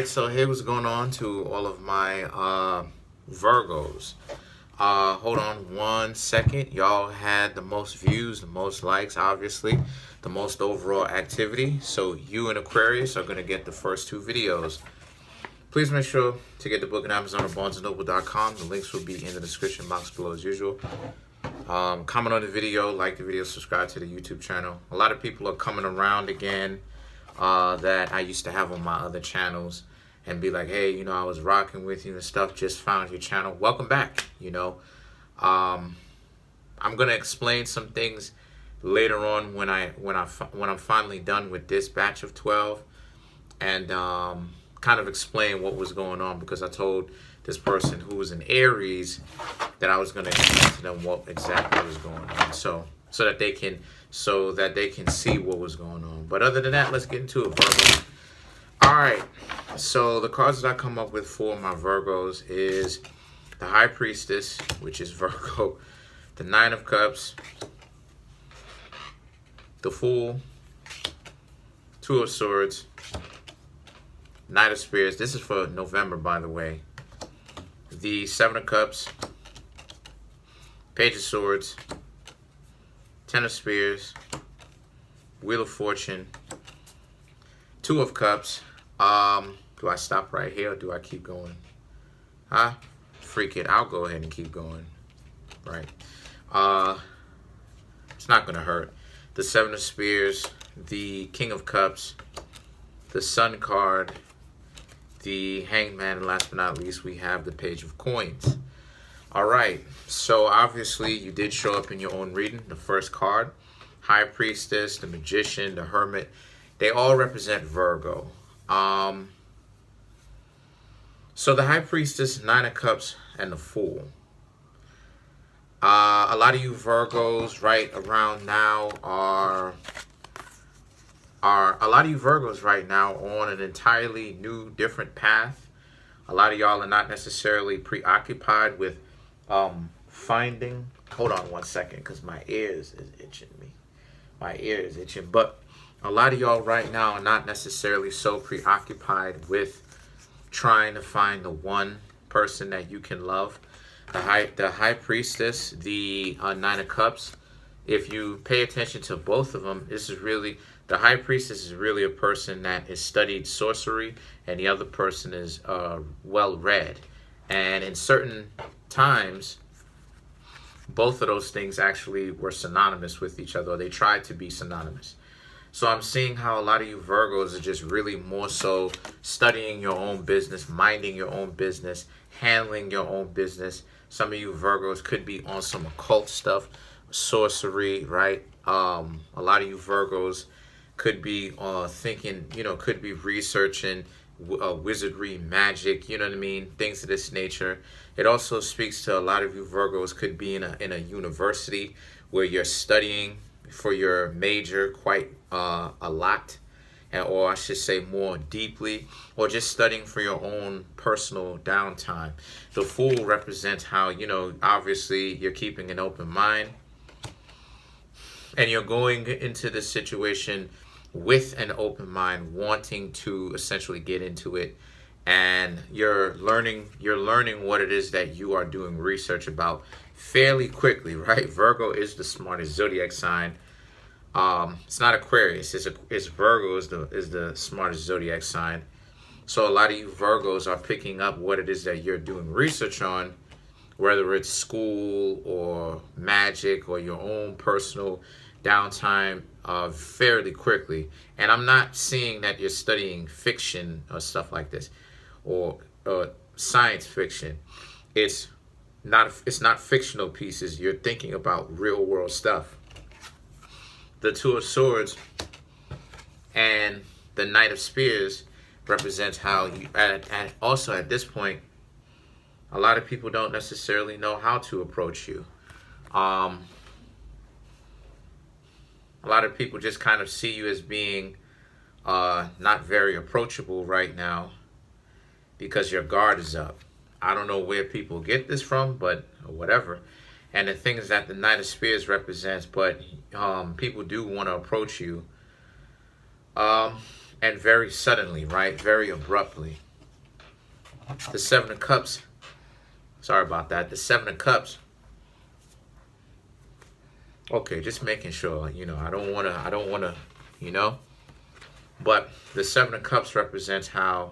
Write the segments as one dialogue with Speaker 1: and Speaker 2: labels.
Speaker 1: right, so hey, what's going on to all of my Virgos? Hold on 1 second. Y'all had the most views, the most likes, obviously, the most overall activity. So you and Aquarius are going to get the first two videos. Please make sure to get the book on Amazon or BarnesandNoble.com. The links will be in the description box below as usual. Comment on the video, like the video, subscribe to the YouTube channel. A lot of people are coming around again that I used to have on my other channels and be like, hey, I was rocking with you and stuff, just found your channel. Welcome back, I'm going to explain some things later on when I'm finally done with this batch of 12 and kind of explain what was going on, because I told this person who was an Aries that I was going to explain to them what exactly was going on, so that they can see what was going on. But other than that, let's get into it, Virgo. All right, so the cards that I come up with for my Virgos is the High Priestess, which is Virgo, the Nine of Cups, the Fool, Two of Swords, Knight of Spears. This is for November, by the way. The Seven of Cups, Page of Swords, Ten of Spears, Wheel of Fortune, Two of Cups. Do I stop right here or do I keep going? Huh? Freak it. I'll go ahead and keep going. Right. It's not going to hurt. The Seven of Spears, the King of Cups, the Sun card, the Hanged Man, and last but not least, we have the Page of Coins. All right, so obviously you did show up in your own reading. The first card, High Priestess, the Magician, the Hermit, they all represent Virgo. So the High Priestess, Nine of Cups, and the Fool. A lot of you Virgos right around now are on an entirely new, different path. A lot of y'all are not necessarily preoccupied with finding. Hold on 1 second, because my ears is itching me. My ear is itching. But a lot of y'all right now are not necessarily so preoccupied with trying to find the one person that you can love. The High Priestess, the Nine of Cups. If you pay attention to both of them, the High Priestess is really a person that has studied sorcery, and the other person is well-read. And in certain times, both of those things actually were synonymous with each other, or they tried to be synonymous. So I'm seeing how a lot of you Virgos are just really more so studying your own business, minding your own business, handling your own business. Some of you Virgos could be on some occult stuff, sorcery, right? A lot of you Virgos could be thinking, could be researching wizardry, magic, you know what I mean? Things of this nature. It also speaks to a lot of you Virgos could be in a university where you're studying for your major quite a lot, or I should say more deeply, or just studying for your own personal downtime. The Fool represents how, obviously you're keeping an open mind and you're going into this situation with an open mind, wanting to essentially get into it, and you're learning what it is that you are doing research about fairly quickly, right? Virgo is the smartest zodiac sign. It's not Aquarius, it's Virgo is the smartest zodiac sign. So a lot of you Virgos are picking up what it is that you're doing research on, whether it's school or magic or your own personal downtime, fairly quickly. And I'm not seeing that you're studying fiction or stuff like this, or science fiction. It's not fictional pieces. You're thinking about real world stuff. The Two of Swords and the Knight of Spears represents how you, and also at this point, a lot of people don't necessarily know how to approach you. A lot of people just kind of see you as being not very approachable right now because your guard is up. I don't know where people get this from, but whatever. And the things that the Knight of Spears represents, but people do want to approach you, and very suddenly, right? Very abruptly. The Seven of Cups. Sorry about that. The Seven of Cups. Okay, just making sure, I don't want to, you know. But the Seven of Cups represents how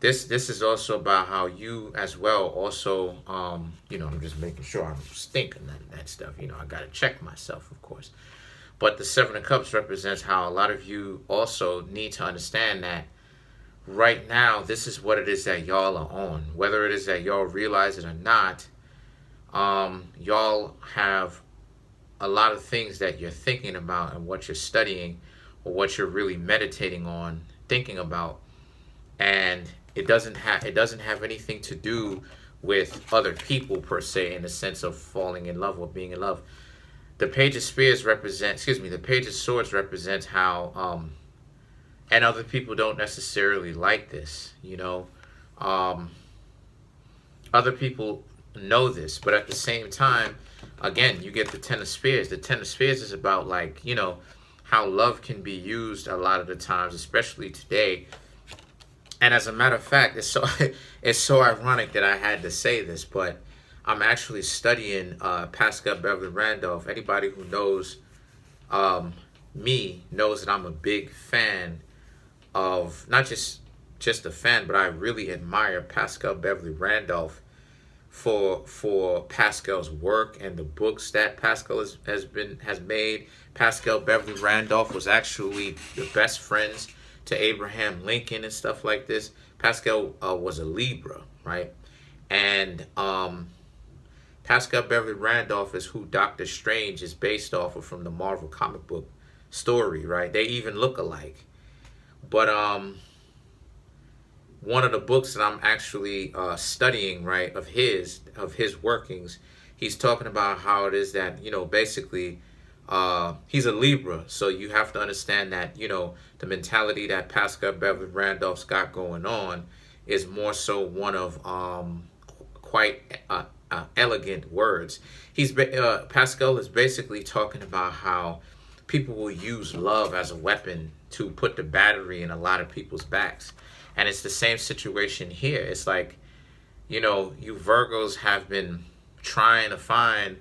Speaker 1: this is also about how you as well also, I'm just making sure I'm thinking that stuff. I got to check myself, of course. But the Seven of Cups represents how a lot of you also need to understand that right now, this is what it is that y'all are on. Whether it is that y'all realize it or not, y'all have a lot of things that you're thinking about and what you're studying or what you're really meditating on, thinking about. And it doesn't have anything to do with other people per se, in the sense of falling in love or being in love. The Page of Spears the Page of Swords represents how, and other people don't necessarily like this, other people know this, but at the same time, again, you get the Ten of Spears. The Ten of Spears is about, like, how love can be used a lot of the times, especially today. And as a matter of fact, it's so ironic that I had to say this, but I'm actually studying Pascal Beverly Randolph. Anybody who knows me knows that I'm a big fan of, not just a fan, but I really admire Pascal Beverly Randolph for Pascal's work and the books that Pascal has made. Pascal Beverly Randolph was actually the best friends to Abraham Lincoln and stuff like this. Pascal was a Libra, right? And Pascal Beverly Randolph is who Doctor Strange is based off of from the Marvel comic book story, right? They even look alike. But one of the books that I'm actually studying, right, of his workings, he's talking about how it is that, basically, he's a Libra, so you have to understand that, the mentality that Pascal Beverly Randolph's got going on is more so one of quite elegant words. Pascal is basically talking about how people will use love as a weapon to put the battery in a lot of people's backs. And it's the same situation here. It's like, you Virgos have been trying to find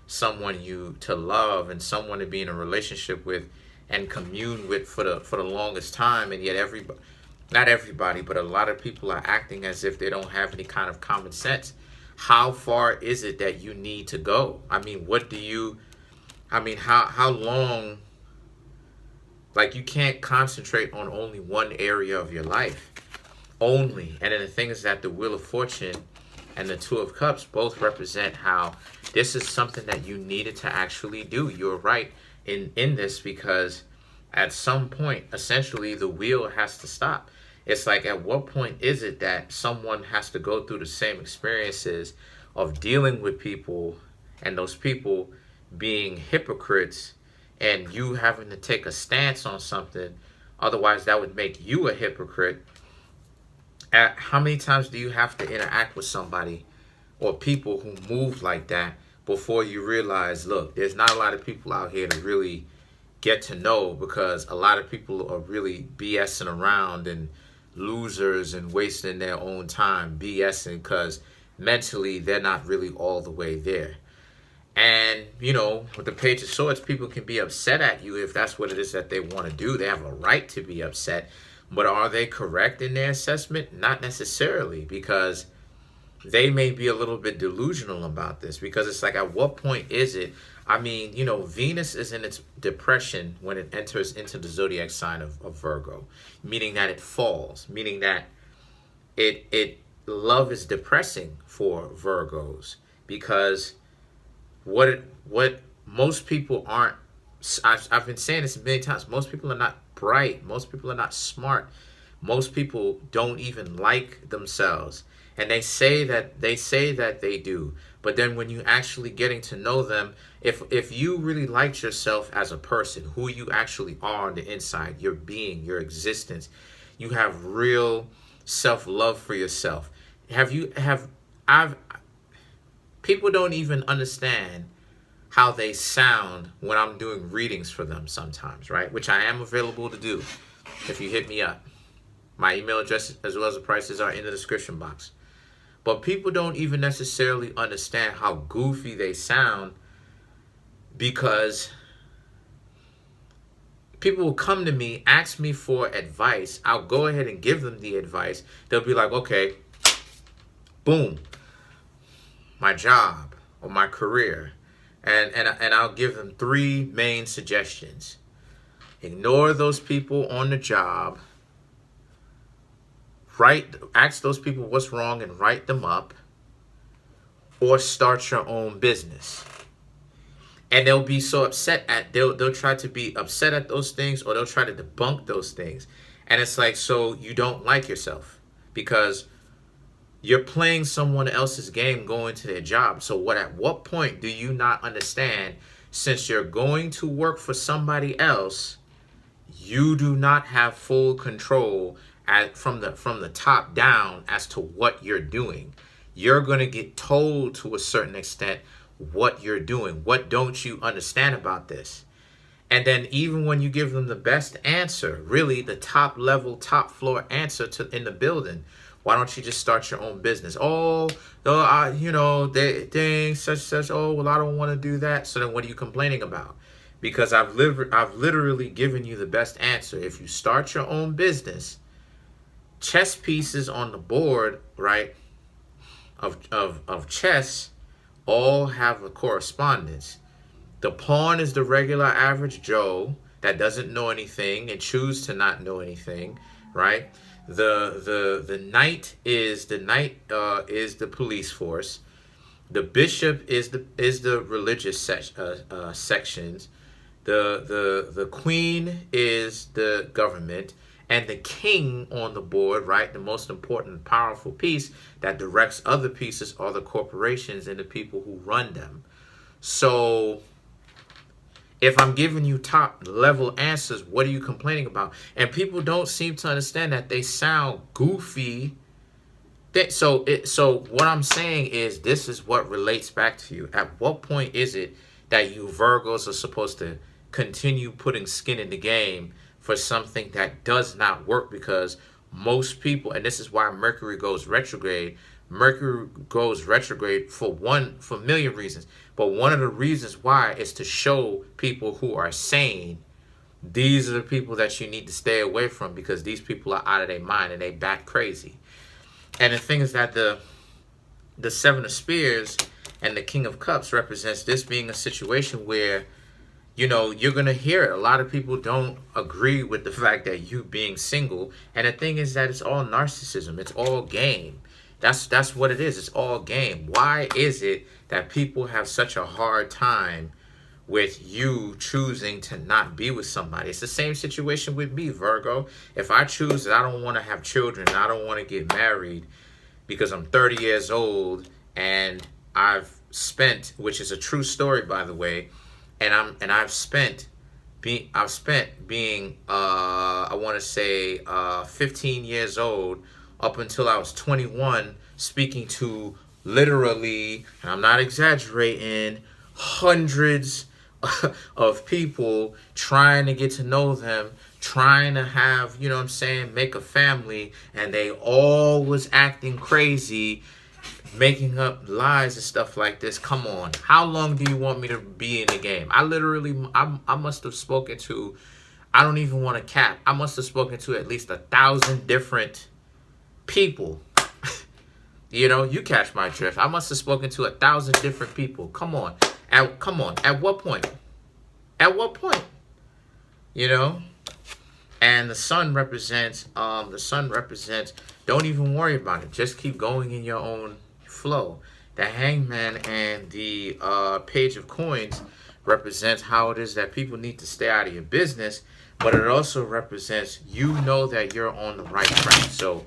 Speaker 1: someone to love and someone to be in a relationship with and commune with for the longest time. And yet not everybody, but a lot of people are acting as if they don't have any kind of common sense. How far is it that you need to go? I mean, how long? Like, you can't concentrate on only one area of your life only. And then the thing is that the Wheel of Fortune and the Two of Cups both represent how this is something that you needed to actually do. You're right in this, because at some point, essentially, the wheel has to stop. It's like, at what point is it that someone has to go through the same experiences of dealing with people and those people being hypocrites and you having to take a stance on something? Otherwise, that would make you a hypocrite. How many times do you have to interact with somebody or people who move like that before you realize, look, there's not a lot of people out here to really get to know, because a lot of people are really BSing around and losers and wasting their own time BSing because mentally they're not really all the way there. And, with the Page of Swords, people can be upset at you if that's what it is that they want to do. They have a right to be upset. But are they correct in their assessment? Not necessarily, because they may be a little bit delusional about this. Because it's like, at what point is it? I mean, Venus is in its depression when it enters into the zodiac sign of Virgo, meaning that it falls, meaning that love is depressing for Virgos, because what most people aren't, I've been saying this many times, most people are not bright, most people are not smart, most people don't even like themselves, and they say that they do, but then when you actually getting to know them, if you really liked yourself as a person, who you actually are on the inside, your being, your existence, you have real self-love for yourself. People don't even understand how they sound when I'm doing readings for them sometimes, right? Which I am available to do if you hit me up. My email address as well as the prices are in the description box. But people don't even necessarily understand how goofy they sound, because people will come to me, ask me for advice. I'll go ahead and give them the advice. They'll be like, okay, boom, my job or my career. And I'll give them 3 main suggestions. Ignore those people on the job. Ask those people what's wrong and write them up. Or start your own business. And they'll be so upset they'll try to be upset at those things, or they'll try to debunk those things. And it's like, so you don't like yourself because you're playing someone else's game going to their job. So at what point do you not understand, since you're going to work for somebody else, you do not have full control from the top down as to what you're doing. You're going to get told to a certain extent what you're doing. What don't you understand about this? And then even when you give them the best answer, really the top level, top floor answer in the building, why don't you just start your own business? They such. Oh, well, I don't want to do that. So then what are you complaining about? Because I've literally given you the best answer. If you start your own business, chess pieces on the board, right, of chess, all have a correspondence. The pawn is the regular average Joe that doesn't know anything and choose to not know anything, right? The knight is the police force. The bishop is the religious sections. The queen is the government, and the king on the board, right, the most important, powerful piece that directs other pieces are the corporations and the people who run them. So if I'm giving you top level answers, what are you complaining about? And people don't seem to understand that they sound goofy. So what I'm saying is, this is what relates back to you. At what point is it that you Virgos are supposed to continue putting skin in the game for something that does not work? Because most people, and this is why Mercury goes retrograde. Mercury goes retrograde for a million reasons. But one of the reasons why is to show people who are sane, these are the people that you need to stay away from, because these people are out of their mind and they bat crazy. And the thing is that the Seven of Spears and the King of Cups represents this being a situation where, you're going to hear it. A lot of people don't agree with the fact that you being single. And the thing is that it's all narcissism. It's all game. That's what it is. It's all game. Why is it that people have such a hard time with you choosing to not be with somebody? It's the same situation with me, Virgo. If I choose that I don't want to have children, I don't want to get married because I'm 30 years old and I've spent, which is a true story, by the way, I've spent being I want to say 15 years old up until I was 21, speaking to literally, and I'm not exaggerating, hundreds of people, trying to get to know them, trying to have, make a family, and they all was acting crazy, making up lies and stuff like this. Come on, how long do you want me to be in the game? I must have spoken to, I don't even want to cap, I must have spoken to at least 1,000 different people. You catch my drift. I must have spoken to 1,000 different people. Come on. At what point? At what point? And the sun represents, don't even worry about it. Just keep going in your own flow. The Hangman and the Page of Coins represents how it is that people need to stay out of your business, but it also represents that you're on the right track. So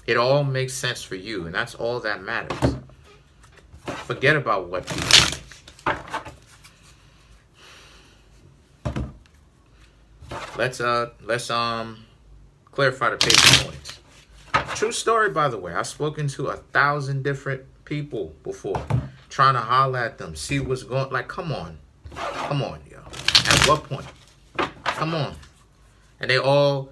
Speaker 1: it all makes sense for you, and that's all that matters. Forget about what people think. Let's clarify the Page of Coins. True story, by the way. I've spoken to 1,000 different people before, trying to holler at them, see what's going. Like, come on, yo. At what point? Come on. And they all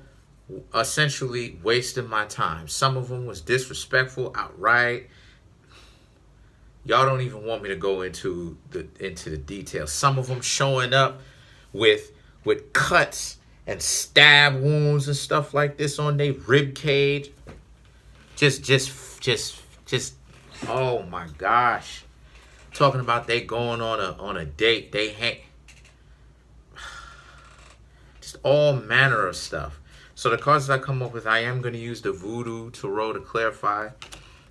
Speaker 1: essentially wasting my time. Some of them was disrespectful outright. Y'all don't even want me to go into the details. Some of them showing up with cuts and stab wounds and stuff like this on their rib cage. Just oh my gosh. Talking about they going on a date. They hang, just all manner of stuff. So the cards that I come up with, I am going to use the Voodoo Tarot to clarify.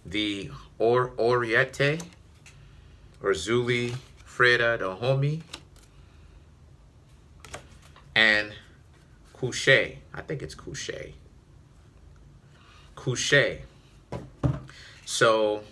Speaker 1: The Oriete, or Zuli Freda the Homie, and Couche. I think it's Couche. Couche. So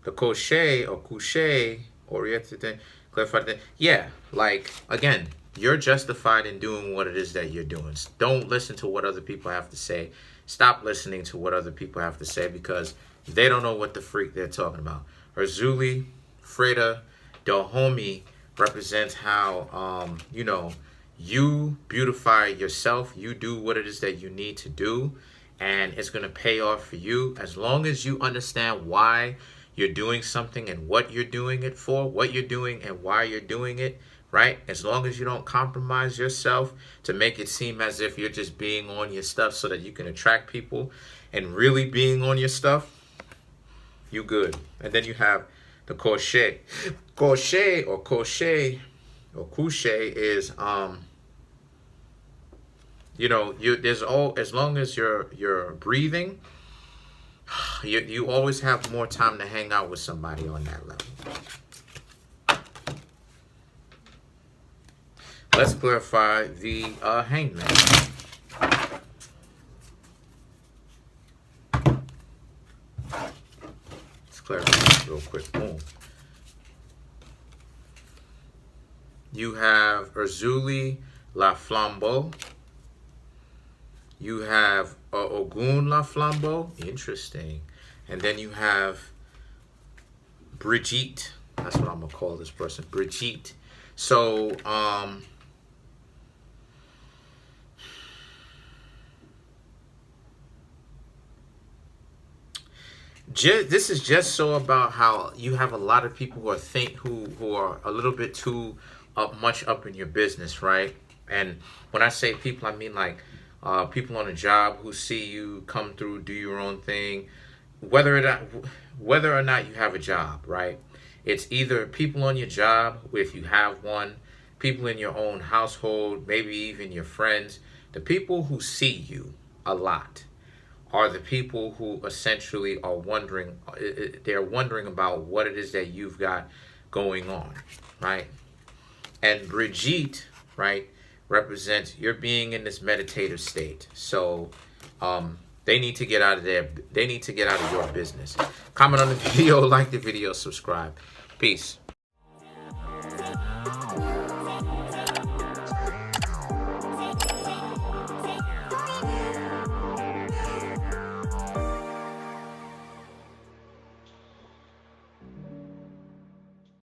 Speaker 1: the Couche or Couche, Oriete, clarify that. Yeah, like, again, you're justified in doing what it is that you're doing. Don't listen to what other people have to say. Stop listening to what other people have to say, because they don't know what the freak they're talking about. Zuli Freda Dahomey represents how, you know, you beautify yourself. You do what it is that you need to do, and it's going to pay off for you as long as you understand why you're doing something and what you're doing it for, what you're doing and why you're doing it, right? As long as you don't compromise yourself to make it seem as if you're just being on your stuff so that you can attract people and really being on your stuff, you good. And then you have the Couche. Couche or Couche or Couche is, you know, as long as you're breathing, you always have more time to hang out with somebody on that level. Let's clarify the Hangman. Let's clarify this real quick. Boom. You have Urzuli La Flambeau. You have Ogun La Flambeau. Interesting. And then you have Brigitte. That's what I'm going to call this person. Brigitte. So, this is just so about how you have a lot of people who are a little bit too much up in your business, right? And when I say people, I mean like people on a job who see you come through, do your own thing, whether or not you have a job, right? It's either people on your job, if you have one, people in your own household, maybe even your friends. The people who see you a lot are the people who essentially are wondering, they're wondering about what it is that you've got going on, right? And Brigitte, right, represents you're being in this meditative state. So they need to get out of there. They need to get out of your business. Comment on the video, like the video, subscribe. Peace.